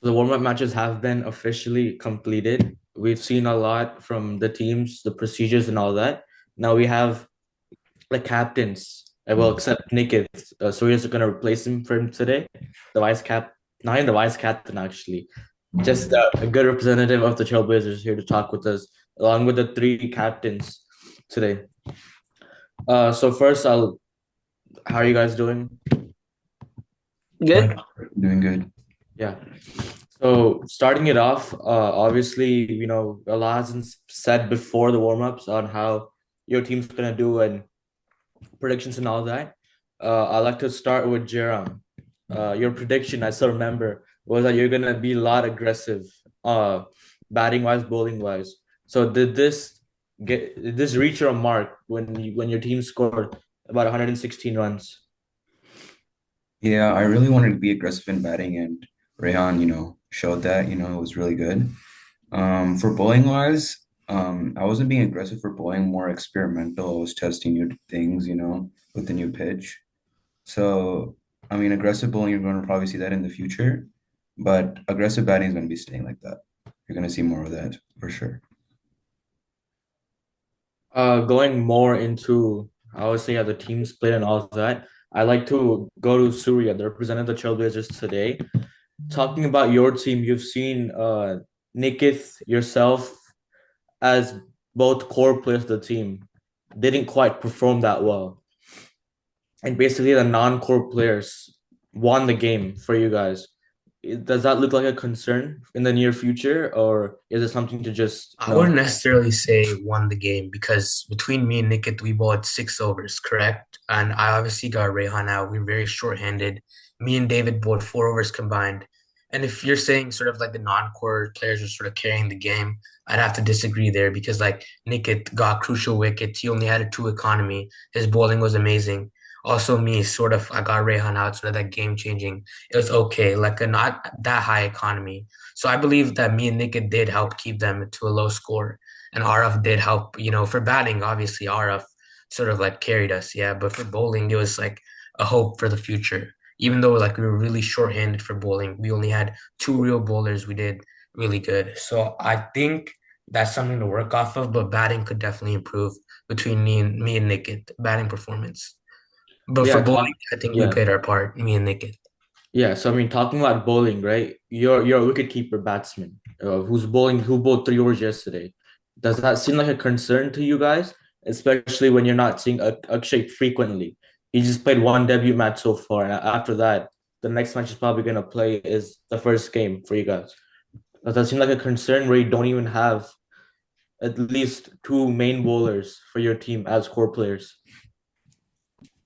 The warm-up matches have been officially completed. We've seen a lot from the teams, the procedures and all that. Now we have the captains. Well, except Nikith. Surya's going to replace him for him today. The vice cap, not even the vice captain actually. Just a good representative of the Trailblazers here to talk with us, along with the three captains today. So first, how are you guys doing? Good. Doing good. Yeah. So starting it off, obviously, a lot has been said before the warm-ups on how your team's gonna do and predictions and all that. I'd like to start with Jerome. Your prediction, I still remember, was that you're gonna be a lot aggressive, batting wise, bowling wise. So did this reach your mark when your team scored about 116 runs? Yeah, I really wanted to be aggressive in batting, and Rehan, showed that, it was really good. For bowling wise, I wasn't being aggressive for bowling, more experimental. I was testing new things, with the new pitch. So, I mean, aggressive bowling, you're going to probably see that in the future, but aggressive batting is going to be staying like that. You're going to see more of that for sure. Going more into, I would say, the team split and all of that. I like to go to Surya, the representative of the Trailblazers today. Talking about your team, you've seen Nikith yourself as both core players of the team didn't quite perform that well, and basically the non-core players won the game for you guys. Does that look like a concern in the near future, or is it something to just I wouldn't necessarily say won the game because between me and Nickit, we bought 6 overs, correct? And I obviously got Rehan out. We were very short-handed. Me and David bought 4 overs combined. And if you're saying sort of like the non-core players are sort of carrying the game, I'd have to disagree there because like Nickit got crucial wickets. He only had a two economy. His bowling was amazing. Also, me, sort of, I got Rehan out, sort of that game changing. It was okay, like a not that high economy. So I believe that me and Nickit did help keep them to a low score. And RF did help, for batting, obviously RF sort of like carried us, yeah. But for bowling, it was like a hope for the future. Even though like we were really short-handed for bowling, we only had two real bowlers, we did really good. So I think that's something to work off of, but batting could definitely improve between me and Nickit, batting performance. But for yeah, bowling, I think we yeah. played our part, me and Nickit. Yeah, so I mean, talking about bowling, right? You're a wicketkeeper batsman who bowled 3 overs yesterday. Does that seem like a concern to you guys, especially when you're not seeing Akshay frequently? He just played one debut match so far, and after that, the next match he's probably gonna play is the first game for you guys. Does that seem like a concern where you don't even have at least two main bowlers for your team as core players?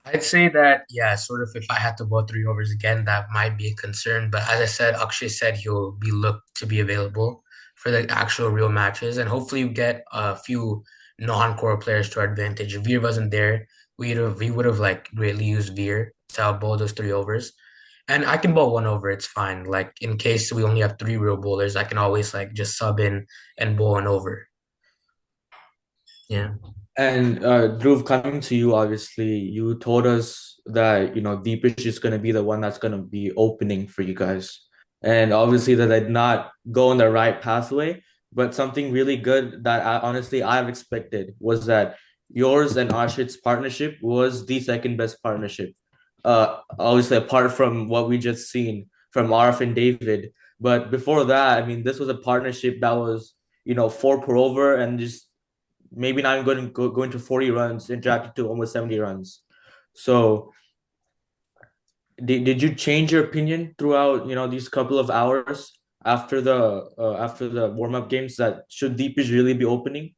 I'd say that, yeah, sort of if I had to go 3 overs again, that might be a concern. But as I said, Akshay said he'll be looked to be available for the actual real matches. And hopefully you get a few non-core players to our advantage. If Veer wasn't there, we would have like greatly used Veer to help bowl those 3 overs. And I can bowl 1 over, it's fine. Like in case we only have three real bowlers, I can always like just sub in and bowl an over. Yeah. And Dhruv, coming to you, obviously, you told us that Deepish is going to be the one that's going to be opening for you guys, and obviously that did not go in the right pathway. But something really good that honestly I've expected was that yours and Ashit's partnership was the second best partnership. Obviously apart from what we just seen from Arif and David, but before that, I mean, this was a partnership that was four per over and just maybe not even going to 40 runs and dropped it to almost 70 runs. So did you change your opinion throughout these couple of hours after the warm-up games that should Deepish really be opening?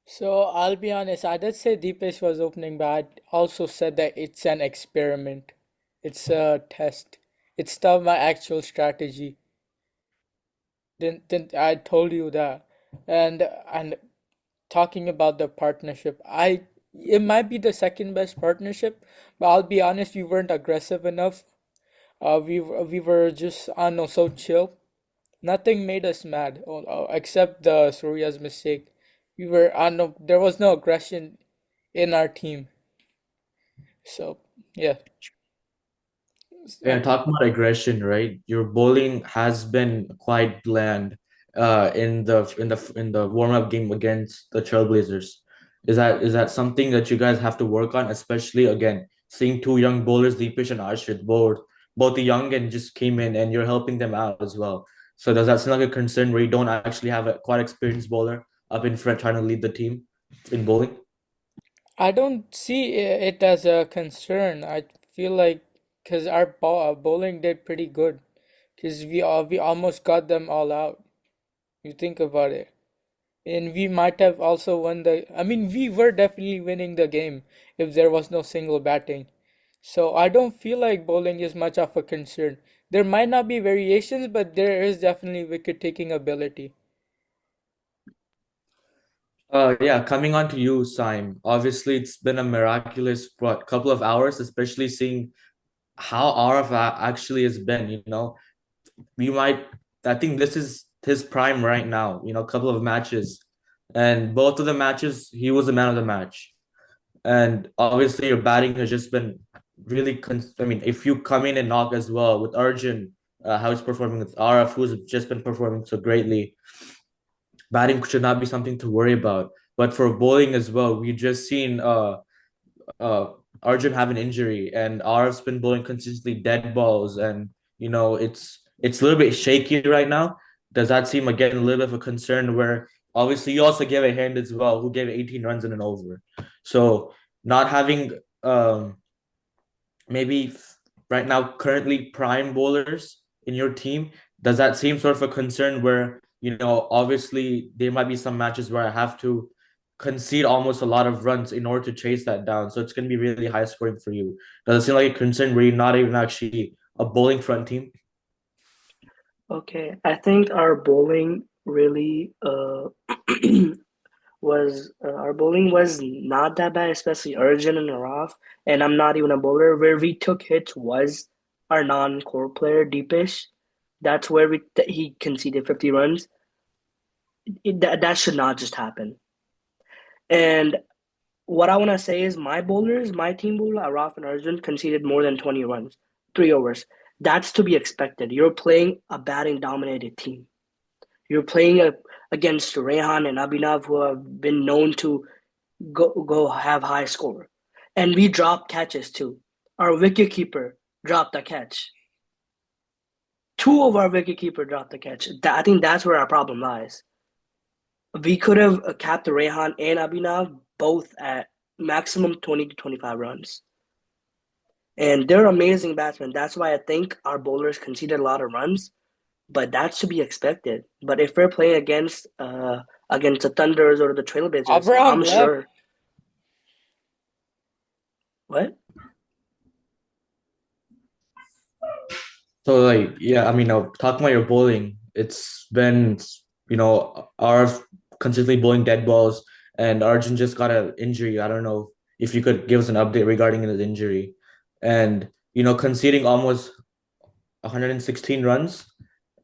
So I'll be honest, I did say Deepesh was opening, but I also said that it's an experiment. It's a test. It's not my actual strategy. Then I told you that. And talking about the partnership, I it might be the second best partnership, but I'll be honest, we weren't aggressive enough. We were just I don't know so chill. Nothing made us mad, except the Surya's mistake. We were I don't know there was no aggression in our team. So yeah, Yeah, talking about aggression, right? Your bowling has been quite bland in the warm-up game against the Trailblazers. Is that something that you guys have to work on, especially again, seeing two young bowlers, Deepish and Arshit, both the young and just came in and you're helping them out as well. So does that seem like a concern where you don't actually have a quite experienced bowler up in front trying to lead the team in bowling? I don't see it as a concern. I feel like because our bowling did pretty good, because we almost got them all out. You think about it, and we might have also won the. I mean, we were definitely winning the game if there was no single batting. So I don't feel like bowling is much of a concern. There might not be variations, but there is definitely wicket taking ability. Yeah, coming on to you, Simon. Obviously, it's been a miraculous what couple of hours, especially seeing how RF actually has been. We might. I think this is his prime right now. A couple of matches, and both of the matches he was the man of the match. And obviously, your batting has just been really. I mean, if you come in and knock as well with Arjun, how he's performing with RF, who's just been performing so greatly, batting should not be something to worry about. But for bowling as well, we just seen uh Arjun have an injury and RF's been bowling consistently dead balls and it's a little bit shaky right now. Does that seem again a little bit of a concern where obviously you also gave a hand as well who gave 18 runs in an over. So not having maybe right now currently prime bowlers in your team, does that seem sort of a concern where, obviously there might be some matches where I have to concede almost a lot of runs in order to chase that down. So it's going to be really high scoring for you. Does it seem like a concern where you're not even actually a bowling front team? Okay, I think our bowling really was our bowling was not that bad, especially Arjun and Araf. And I'm not even a bowler. Where we took hits was our non-core player Deepish. That's where he conceded 50 runs. That should not just happen. And what I want to say is my bowlers, my team bowler, Araf and Arjun, conceded more than 20 runs, 3 overs. That's to be expected. You're playing a batting dominated team. You're playing against Rehan and Abhinav, who have been known to go have high score. And we dropped catches too. Our wicketkeeper dropped a catch. Two of our wicketkeeper dropped a catch. I think that's where our problem lies. We could have capped Rehan and Abhinav both at maximum 20 to 25 runs. And they're amazing batsmen. That's why I think our bowlers conceded a lot of runs, but that's to be expected. But if we're playing against the Thunders or the Trailblazers, Abraham I'm left. sure. What? So like yeah, I mean, talking about your bowling, it's been our consistently bowling dead balls, and Arjun just got an injury. I don't know if you could give us an update regarding his injury, and conceding almost 116 runs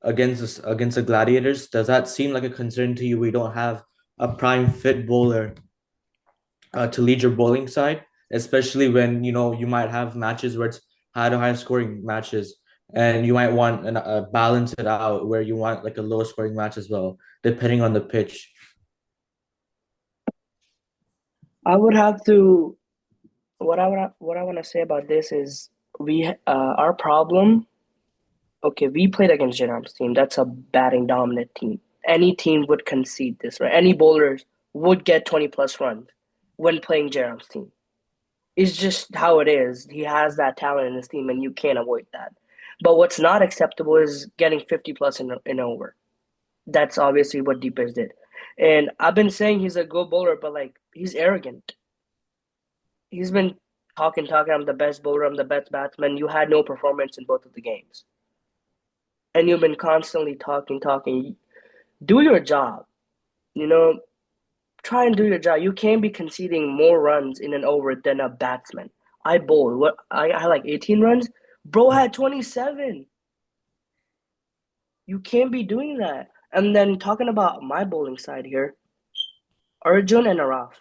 against the Gladiators. Does that seem like a concern to you? We don't have a prime fit bowler to lead your bowling side, especially when you might have matches where it's high to high scoring matches, and you might want balance it out where you want like a low scoring match as well, depending on the pitch. I would have to. What I want to say about this is our problem. Okay, we played against Jairam's team. That's a batting dominant team. Any team would concede this, right? Any bowlers would get 20 plus runs when playing Jairam's team. It's just how it is. He has that talent in his team, and you can't avoid that. But what's not acceptable is getting 50 plus in over. That's obviously what Deepers did. And I've been saying he's a good bowler, but like he's arrogant. He's been talking, I'm the best bowler, I'm the best batsman. You had no performance in both of the games. And you've been constantly talking. Do your job. You know, try and do your job. You can't be conceding more runs in an over than a batsman. I bowled. I had like 18 runs. Bro had 27. You can't be doing that. And then talking about my bowling side here, Arjun and Araf.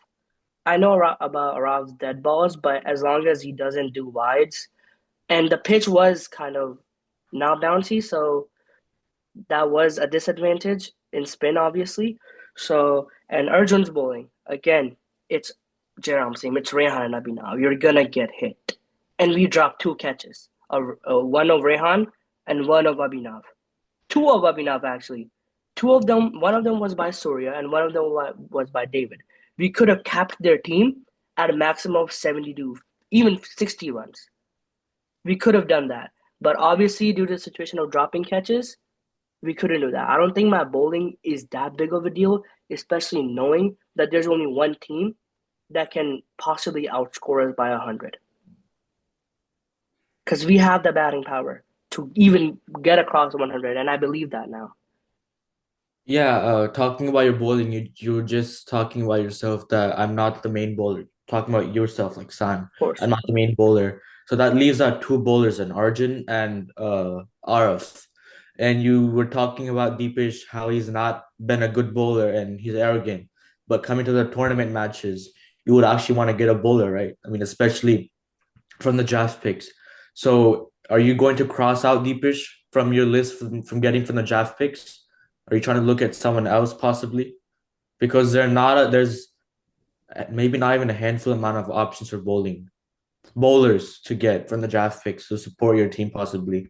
I know about Araf's dead balls, but as long as he doesn't do wides, And the pitch was kind of not bouncy, so that was a disadvantage in spin, obviously. So, and Arjun's bowling, again, it's Jairam Singh, it's Rehan and Abhinav. You're gonna get hit. And we dropped two catches, one of Rehan and one of Abhinav. Two of Abhinav, actually. Two of them, one of them was by Surya and one of them was by David. We could have capped their team at a maximum of 72, even 60 runs. We could have done that. But obviously, due to the situation of dropping catches, we couldn't do that. I don't think my bowling is that big of a deal, especially knowing that there's only one team that can possibly outscore us by 100. Because we have the batting power to even get across 100, and I believe that now. Yeah, talking about your bowling, you're just talking about yourself that I'm not the main bowler. Talking about yourself, like Sam, Of course. I'm not the main bowler. So that leaves out two bowlers, an Arjun and Arif. And you were talking about Deepish, how he's not been a good bowler and he's arrogant. But coming to the tournament matches, you would actually want to get a bowler, right? I mean, especially from the draft picks. So are you going to cross out Deepish from your list from getting from the draft picks? Are you trying to look at someone else possibly? Because there's maybe not even a handful amount of options for bowlers to get from the draft picks to support your team possibly.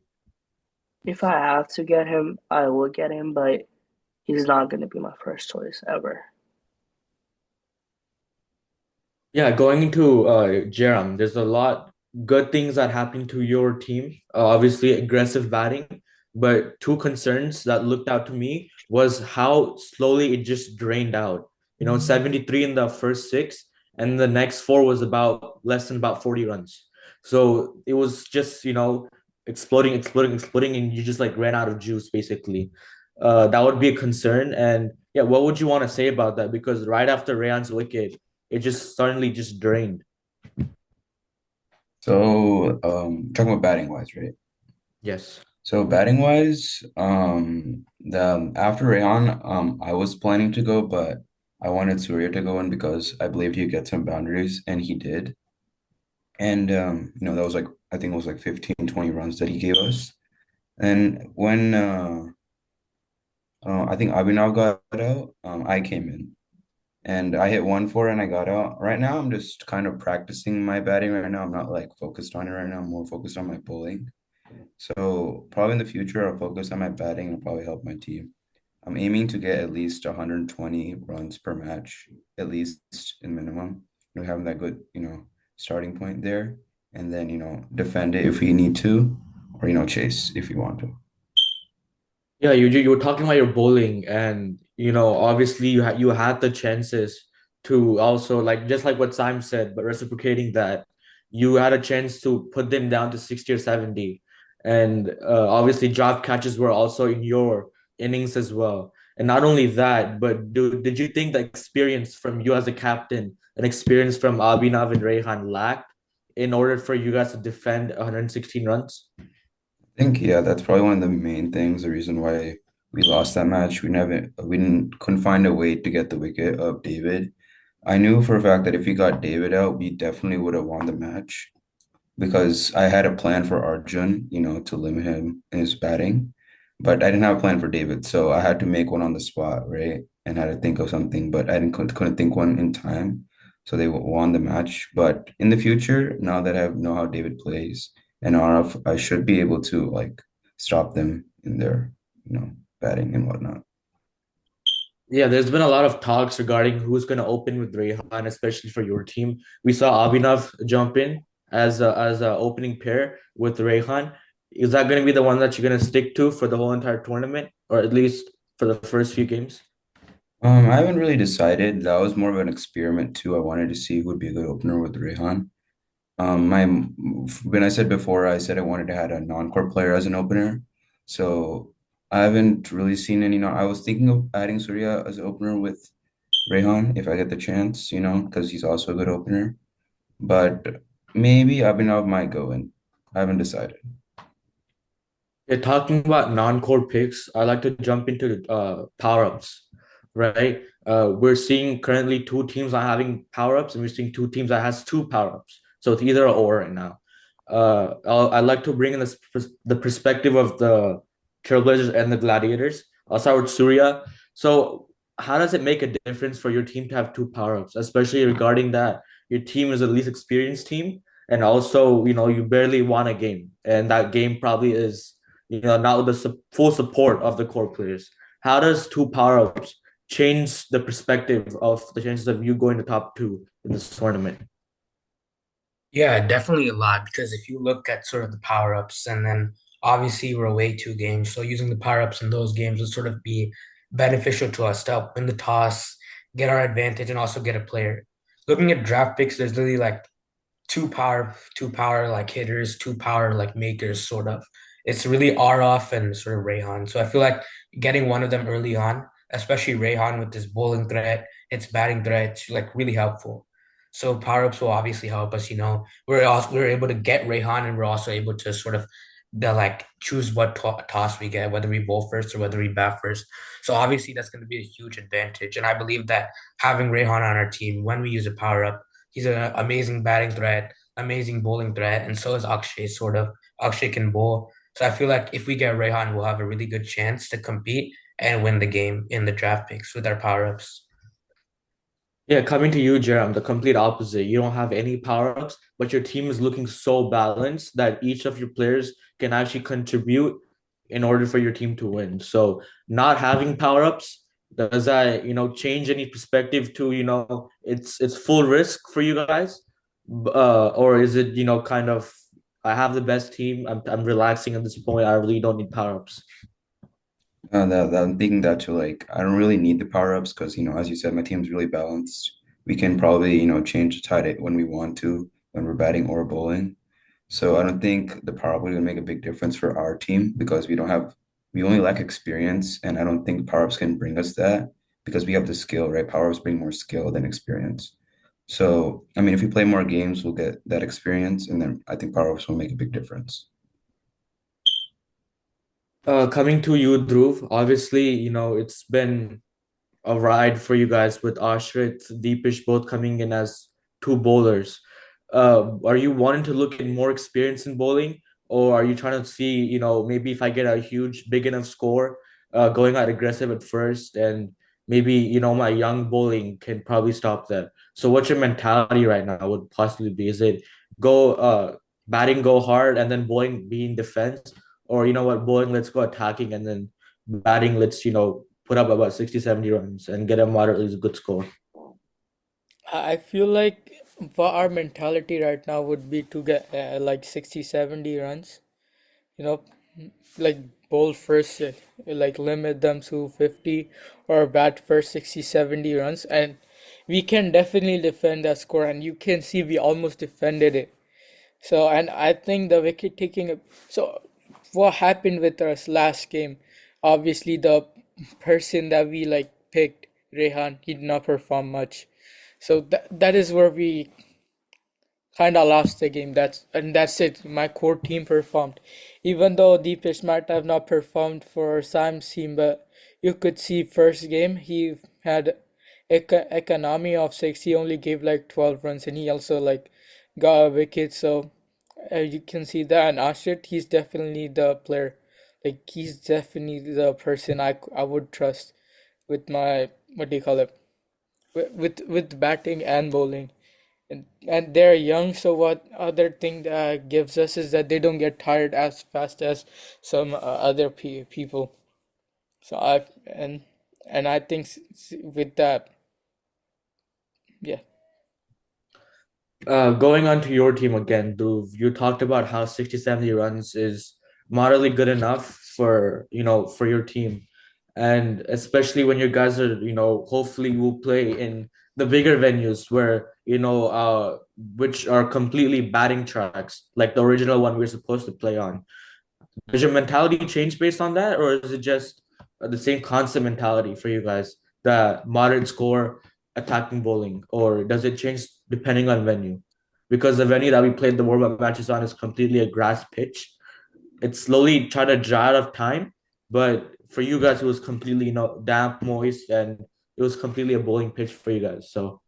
If I have to get him, I will get him, but he's not going to be my first choice ever. Yeah, going into Jerem, there's a lot good things that happened to your team. Obviously, aggressive batting, but two concerns that looked out to me was how slowly it just drained out. 73 in the first six, and the next four was about less than about 40 runs. So it was just, exploding, exploding, exploding, and you just like ran out of juice basically. That would be a concern. And yeah, what would you want to say about that? Because right after Rayan's wicket, it just suddenly just drained. So, talking about batting wise, right? Yes. So batting wise, the after Rehan, I was planning to go, but I wanted Surya to go in because I believed he'd get some boundaries, and he did. And that was like I think it was like 15, 20 runs that he gave us. And when I think Abhinav got out, I came in. And I hit 1-4 and I got out. Right now, I'm just kind of practicing my batting right now. I'm not like focused on it right now. I'm more focused on my bowling. So probably in the future, I'll focus on my batting and probably help my team. I'm aiming to get at least 120 runs per match, at least in minimum. Having that good, starting point there, and then defend it if we need to, or chase if you want to. Yeah, you were talking about your bowling, and obviously you had the chances to also like just like what Simon said, but reciprocating that you had a chance to put them down to 60 or 70, and obviously drop catches were also in your innings as well. And not only that, but did you think the experience from you as a captain and experience from Abhinav and Rehan lacked in order for you guys to defend 116 runs? Think yeah, that's probably one of the main things, the reason why we lost that match. We couldn't find a way to get the wicket of David. I knew for a fact that if we got David out, we definitely would have won the match because I had a plan for Arjun, to limit him in his batting, but I didn't have a plan for David, so I had to make one on the spot, right? And had to think of something, but I didn't couldn't think one in time, so they won the match. But in the future, now that I know how David plays and RF, I should be able to like stop them in their, batting and whatnot. Yeah, there's been a lot of talks regarding who's going to open with Rehan, especially for your team. We saw Abhinav jump in as a opening pair with Rehan. Is that going to be the one that you're going to stick to for the whole entire tournament, or at least for the first few games? I haven't really decided. That was more of an experiment too. I wanted to see who would be a good opener with Rehan. My when I said before, I said I wanted to add a non-core player as an opener. So I haven't really seen any. I was thinking of adding Surya as an opener with Rehan if I get the chance, because he's also a good opener. But maybe Abhinav might go in. I haven't decided. Yeah, talking about non-core picks, I like to jump into power-ups, right? We're seeing currently two teams are having power-ups, and we're seeing two teams that has two power-ups. So it's either or right now. I'd like to bring in the perspective of the Trailblazers and the Gladiators. I'll start with Surya. So, how does it make a difference for your team to have two power-ups, especially regarding that your team is the least experienced team, and also, you barely won a game, and that game probably is, not with the full support of the core players. How does two power-ups change the perspective of the chances of you going to top two in this tournament? Yeah, definitely a lot because if you look at sort of the power ups and then obviously we're away 2 games, so using the power ups in those games would sort of be beneficial to us to help win the toss, get our advantage, and also get a player. Looking at draft picks, there's literally like two power like hitters, two power like makers, sort of. It's really Aroff and sort of Rayhan. So I feel like getting one of them early on, especially Rayhan with his bowling threat, its batting threat, it's like really helpful. So power ups will obviously help us. We're able to get Rayhan, and we're also able to sort of like choose what toss we get, whether we bowl first or whether we bat first. So obviously that's going to be a huge advantage, and I believe that having Rayhan on our team when we use a power up. He's an amazing batting threat, amazing bowling threat, and so is Akshay, sort of. Akshay can bowl. So I feel like if we get Rayhan, we'll have a really good chance to compete and win the game in the draft picks with our power ups. Yeah, coming to you, Jerem, the complete opposite. You don't have any power-ups, but your team is looking so balanced that each of your players can actually contribute in order for your team to win. So not having power-ups, does that, change any perspective to, it's full risk for you guys? Or is it, kind of I have the best team, I'm relaxing at this point, I really don't need power-ups. That I'm thinking that too. Like, I don't really need the power ups because, as you said, my team's really balanced. We can probably, change the tide when we want to, when we're batting or bowling. So I don't think the power up will make a big difference for our team because we only lack experience, and I don't think power ups can bring us that because we have the skill, right? Power ups bring more skill than experience. So, I mean, if we play more games, we'll get that experience, and then I think power ups will make a big difference. Coming to you, Dhruv, obviously, it's been a ride for you guys with Ashrit, Deepish both coming in as two bowlers. Are you wanting to look at more experience in bowling, or are you trying to see, maybe if I get a huge, big enough score, going out aggressive at first, and maybe, my young bowling can probably stop that. So, what's your mentality right now? Would possibly be, is it go batting, go hard, and then bowling be in defense, or what, bowling, let's go attacking, and then batting, let's put up about 60, 70 runs and get a moderately good score. I feel like what our mentality right now would be to get like 60, 70 runs, you know, like bowl first, like limit them to 50 or bat first 60, 70 runs. And we can definitely defend that score. And you can see we almost defended it. So, and I think the wicket taking. So, what happened with us last game? Obviously, the person that we like picked, Rehan, he did not perform much. So that is where we kind of lost the game. That's it. My core team performed, even though Deepish might have not performed for Sam's team, but you could see first game he had economy of 6. He only gave like 12 runs, and he also like got a wicket. So you can see that. And Ashit, he's definitely the player. Like he's definitely the person I would trust with my what do you call it with batting and bowling. And they're young, so what other thing that gives us is that they don't get tired as fast as some other people. So I think with that, yeah. Going on to your team again, Dhruv, you talked about how 60, 70 runs is moderately good enough for your team. And especially when you guys are, hopefully will play in the bigger venues where, which are completely batting tracks, like the original one we're supposed to play on. Does your mentality change based on that, or is it just the same constant mentality for you guys, the moderate score, attacking bowling, or does it change depending on venue? Because the venue that we played the warm-up matches on is completely a grass pitch. It's slowly trying to dry out of time, but for you guys, it was completely, damp, moist, and it was completely a bowling pitch for you guys. So,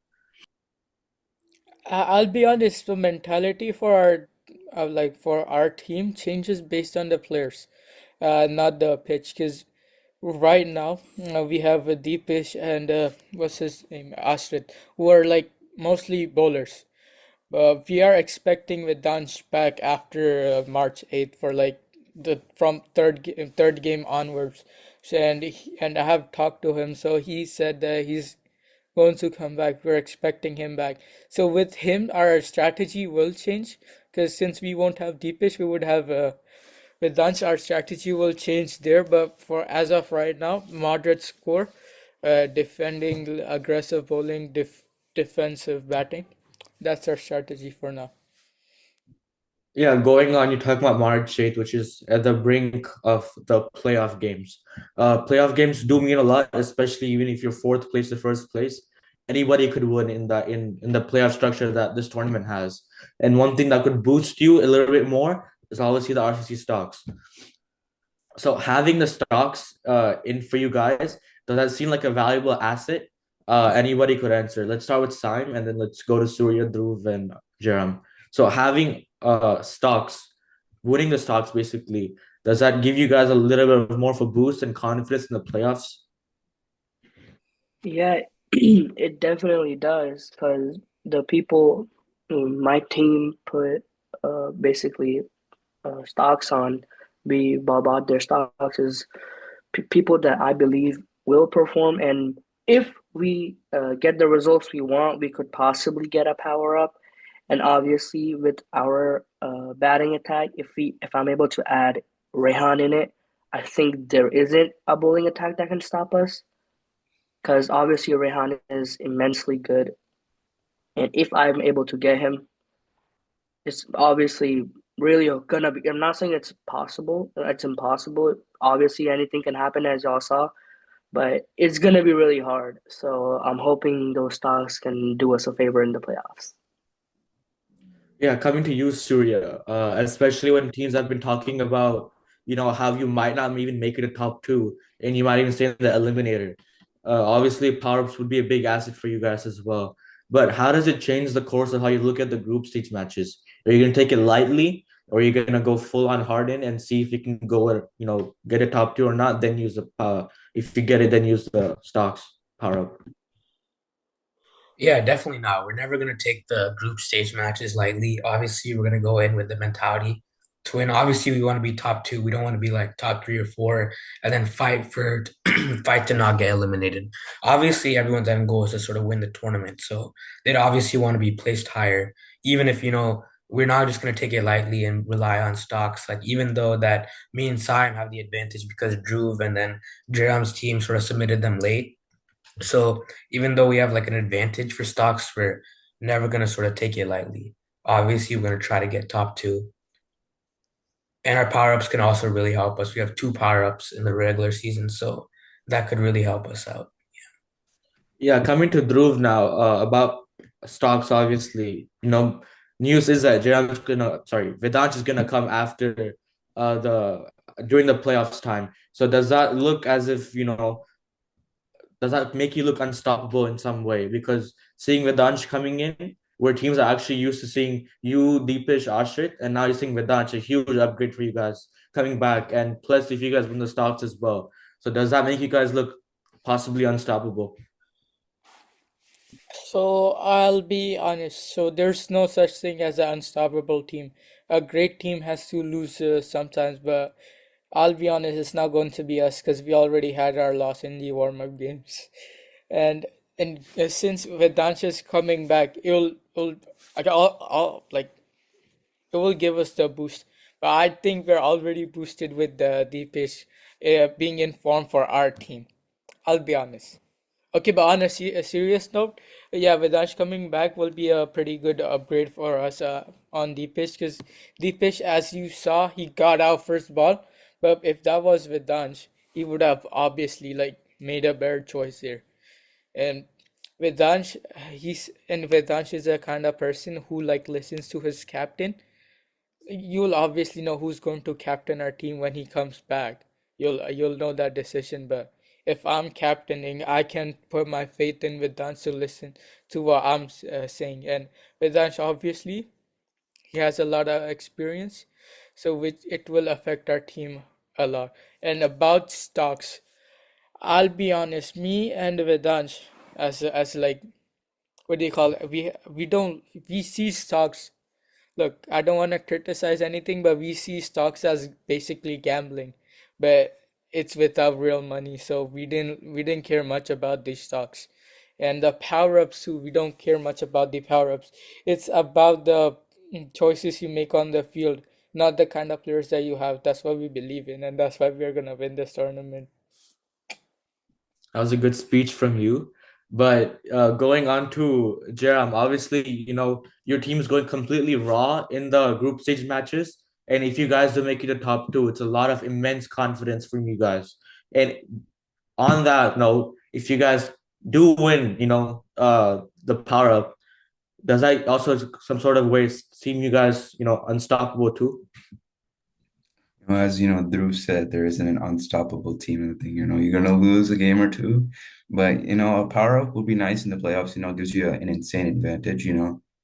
I'll be honest, the mentality for like for our team changes based on the players, not the pitch. Because right now we have Deepish and what's his name, Ashrit, who are like mostly bowlers. We are expecting Vedansh back after March 8th for like the from third game onwards. So, and I have talked to him, so he said that he's going to come back. We're expecting him back. So with him, our strategy will change because since we won't have Deepish, we would have with Dunch, our strategy will change there. But for as of right now, moderate score, defending, aggressive bowling, defensive batting. That's our strategy for now. Yeah, going on, you're talking about March 8th, which is at the brink of the playoff games. Playoff games do mean a lot, especially even if you're fourth place to first place. Anybody could win in the playoff structure that this tournament has. And one thing that could boost you a little bit more is obviously the RCC stocks. So having the stocks in for you guys, does that seem like a valuable asset? Anybody could answer. Let's start with Sime and then let's go to Surya, Dhruv, and Jerem. So having stocks, winning the stocks basically, does that give you guys a little bit more of a boost and confidence in the playoffs? Yeah, it definitely does because the people, my team put basically stocks on. We bought their stocks is people that I believe will perform, and if we get the results we want, we could possibly get a power up. And obviously, with our batting attack, if I'm able to add Rehan in it, I think there isn't a bowling attack that can stop us. Because obviously Rehan is immensely good, and if I'm able to get him, it's obviously really gonna be. I'm not saying it's possible, it's impossible. Obviously, anything can happen, as y'all saw, but it's gonna be really hard. So I'm hoping those stocks can do us a favor in the playoffs. Yeah, coming to you, Surya, especially when teams have been talking about, how you might not even make it a top two and you might even stay in the eliminator. Obviously, power-ups would be a big asset for you guys as well. But how does it change the course of how you look at the group stage matches? Are you going to take it lightly or are you going to go full on harden and see if you can go, get a top two or not, then use the power. If you get it, then use the stocks power-up. Yeah, definitely not. We're never going to take the group stage matches lightly. Obviously, we're going to go in with the mentality to win. Obviously, we want to be top two. We don't want to be like top three or four and then fight for fight to not get eliminated. Obviously, everyone's end goal is to sort of win the tournament. So they'd obviously want to be placed higher, even if, we're not just going to take it lightly and rely on stocks. Like, even though that me and Simon have the advantage because Dhruv and then Jerem's team sort of submitted them late. So even though we have like an advantage for stocks, we're never gonna sort of take it lightly. Obviously, we're gonna try to get top two. And our power ups can also really help us. We have two power ups in the regular season, so that could really help us out. Yeah, coming to Dhruv now, about stocks, obviously, news is that Vedant is gonna come after the during the playoffs time. So does that look as if, does that make you look unstoppable in some way? Because seeing Vedansh coming in, where teams are actually used to seeing you, Deepish, Ashrit, and now you're seeing Vedansh, a huge upgrade for you guys coming back. And plus, if you guys win the stocks as well. So does that make you guys look possibly unstoppable? So I'll be honest. So there's no such thing as an unstoppable team. A great team has to lose sometimes, but I'll be honest, it's not going to be us because we already had our loss in the warm-up games, and since Vedansh is coming back, it'll like like it will give us the boost. But I think we're already boosted with the Deepish being in form for our team. I'll be honest. Okay, but on a serious note, yeah, Vedansh coming back will be a pretty good upgrade for us on Deepish because Deepish, as you saw, he got out first ball. But if that was Vedansh, he would have obviously like made a better choice here. And Vedansh is a kind of person who like listens to his captain. You'll obviously know who's going to captain our team when he comes back. You'll know that decision. But if I'm captaining, I can put my faith in Vedansh to listen to what I'm saying. And Vedansh, obviously, He has a lot of experience, so which it will affect our team a lot. And about stocks, I'll be honest, me and Vedansh, as like what do you call it? We see stocks. Look, I don't want to criticize anything, but we see stocks as basically gambling, but it's without real money. So we didn't care much about these stocks, and the power ups too. We don't care much about the power ups. It's about the choices you make on the field, not the kind of players that you have. That's what we believe in, and that's why we're gonna win this tournament. That was a good speech from you. But going on to Jerem, obviously, your team is going completely raw in the group stage matches. And if you guys don't make it to top two, it's a lot of immense confidence from you guys. And on that note, if you guys do win, the power up, does that also some sort of way seem you guys, unstoppable too? As Dhruv said, there isn't an unstoppable team in the thing. You're gonna lose a game or two, but a power up would be nice in the playoffs. Gives you an insane advantage.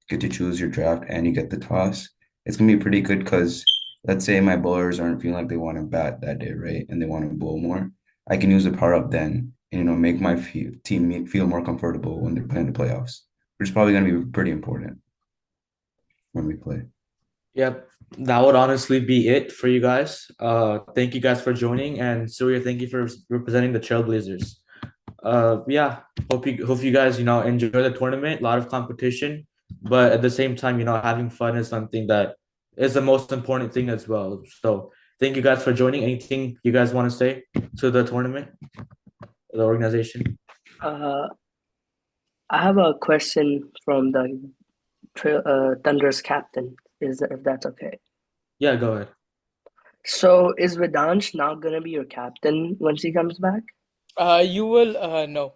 Get to choose your draft and you get the toss. It's gonna be pretty good because let's say my bowlers aren't feeling like they want to bat that day, right? And they want to bowl more. I can use the power up then, and make my team feel more comfortable when they're playing the playoffs, which is probably gonna be pretty important when we play. Yep, that would honestly be it for you guys. Thank you guys for joining, and Surya, thank you for representing the Trailblazers. Yeah, hope you guys enjoy the tournament. A lot of competition, but at the same time, having fun is something that is the most important thing as well. So thank you guys for joining. Anything you guys want to say to the tournament, the organization? Uh, I have a question from the Thunder's captain, if that's okay. Yeah, go ahead. So is Vedansh not gonna be your captain once he comes back? You will no.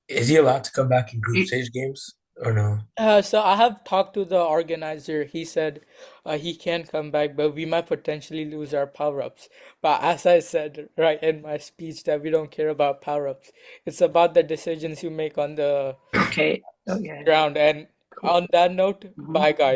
Is he allowed to come back in group He- stage games or no? So I have talked to the organizer. He said he can come back, but we might potentially lose our power-ups. But as I said right in my speech, that we don't care about power-ups. It's about the decisions you make on the Okay. Okay. ground. And Cool. on that note, Mhm. bye guys.